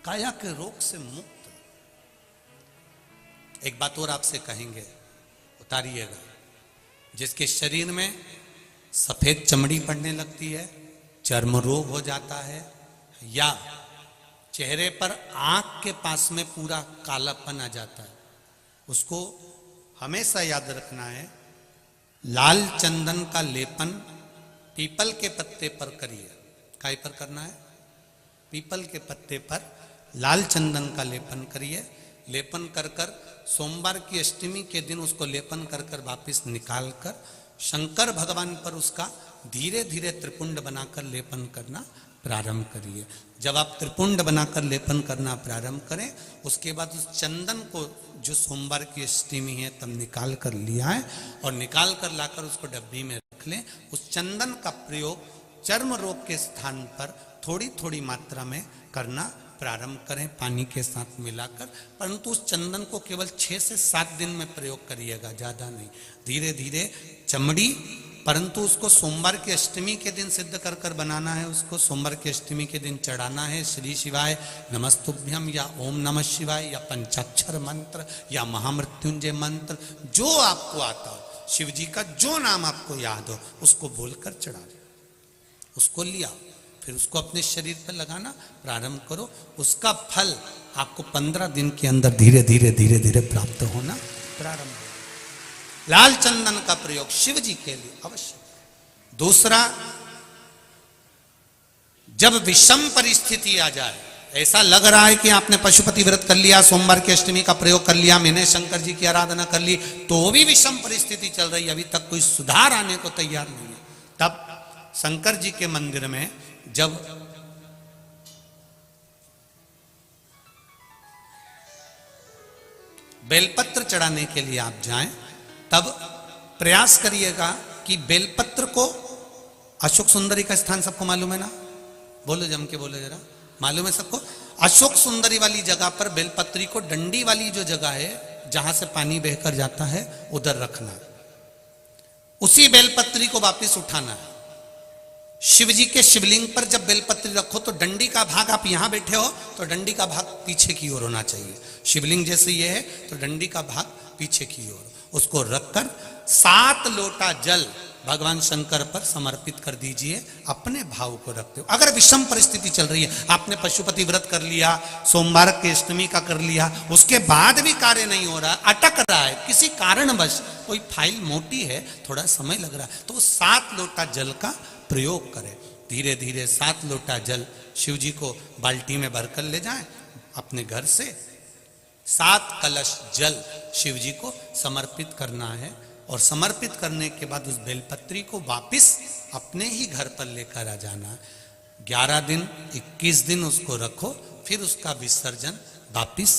काया के रोग से मुक्त। एक बात और आपसे कहेंगे, उतारिएगा। जिसके शरीर में सफेद चमड़ी पड़ने लगती है, चर्म रोग हो जाता है, या चेहरे पर आंख के पास में पूरा कालापन आ जाता है, उसको हमेशा याद रखना है, लाल चंदन का लेपन पीपल के पत्ते पर करिए। काय पर करना है? पीपल के पत्ते पर लाल चंदन का लेपन करिए। लेपन कर कर सोमवार की अष्टमी के दिन उसको लेपन कर कर वापिस निकाल कर शंकर भगवान पर उसका धीरे धीरे त्रिपुंड बनाकर लेपन करना प्रारंभ करिए। जब आप त्रिपुंड बनाकर लेपन करना प्रारंभ करें, उसके बाद उस चंदन को जो सोमवार की अष्टमी है तब निकाल कर लिया है और निकाल कर लाकर उसको डब्बी में रख लें। उस चंदन का प्रयोग चर्म रोग के स्थान पर थोड़ी थोड़ी मात्रा में करना प्रारंभ करें, पानी के साथ मिलाकर। परंतु उस चंदन को केवल 6 से 7 दिन में प्रयोग करिएगा, ज्यादा नहीं। धीरे धीरे चमड़ी, परंतु उसको सोमवार की अष्टमी के दिन सिद्ध कर कर बनाना है। उसको सोमवार की अष्टमी के दिन चढ़ाना है श्री शिवाय नमस्तुभ्यम, या ओम नमः शिवाय, या पंचाक्षर मंत्र, या महामृत्युंजय मंत्र, जो आपको आता हो, शिव जी का जो नाम आपको याद हो उसको बोलकर चढ़ा दो। उसको लिया, फिर उसको अपने शरीर पर लगाना प्रारंभ करो। उसका फल आपको 15 दिन के अंदर धीरे धीरे धीरे धीरे प्राप्त होना प्रारंभ हो। लाल चंदन का प्रयोग शिव जी के लिए अवश्य। दूसरा, जब विषम परिस्थिति आ जाए, ऐसा लग रहा है कि आपने पशुपति व्रत कर लिया, सोमवार की अष्टमी का प्रयोग कर लिया, मैंने शंकर जी की आराधना कर ली, तो भी विषम परिस्थिति चल रही है, अभी तक कोई सुधार आने को तैयार नहीं है, तब शंकर जी के मंदिर में जब बेलपत्र चढ़ाने के लिए आप जाएं, तब प्रयास करिएगा कि बेलपत्र को, अशोक सुंदरी का स्थान सबको मालूम है ना? बोलो, जम के बोलो जरा, मालूम है सबको? अशोक सुंदरी वाली जगह पर बेलपत्री को, डंडी वाली जो जगह है जहां से पानी बहकर जाता है, उधर रखना। उसी बेलपत्री को वापस उठाना है। शिव जी के शिवलिंग पर जब बेलपत्री रखो तो डंडी का भाग, आप यहां बैठे हो तो डंडी का भाग पीछे की ओर होना चाहिए। शिवलिंग जैसे ये है तो डंडी का भाग पीछे की ओर। उसको रखकर 7 लोटा जल भगवान शंकर पर समर्पित कर दीजिए, अपने भाव को रखते हो। अगर विषम परिस्थिति चल रही है, आपने पशुपति व्रत कर लिया, सोमवार के अष्टमी का कर लिया, उसके बाद भी कार्य नहीं हो रहा, अटक रहा है किसी कारणवश, कोई फाइल मोटी है, थोड़ा समय लग रहा है, तो 7 लोटा जल का प्रयोग करें। धीरे धीरे 7 लोटा जल शिव जी को बाल्टी में भरकर ले जाएं अपने घर से। 7 कलश जल शिव जी को समर्पित करना है और समर्पित करने के बाद उस बेलपत्री को वापिस अपने ही घर पर लेकर आ जाना। 11 दिन 21 दिन उसको रखो, फिर उसका विसर्जन वापिस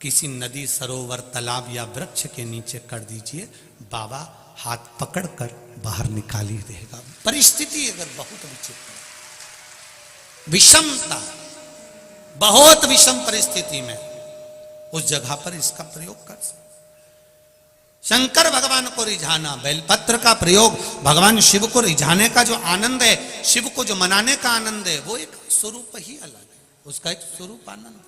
किसी नदी, सरोवर, तालाब या वृक्ष के नीचे कर दीजिए। बाबा हाथ पकड़कर बाहर निकाल ही देगा। परिस्थिति अगर बहुत विचित्र, विषमता, बहुत विषम परिस्थिति में उस जगह पर इसका प्रयोग कर सकते। शंकर भगवान को रिझाना, बेलपत्र का प्रयोग भगवान शिव को रिझाने का जो आनंद है, शिव को जो मनाने का आनंद है, वो एक स्वरूप ही अलग है, उसका एक स्वरूप आनंद।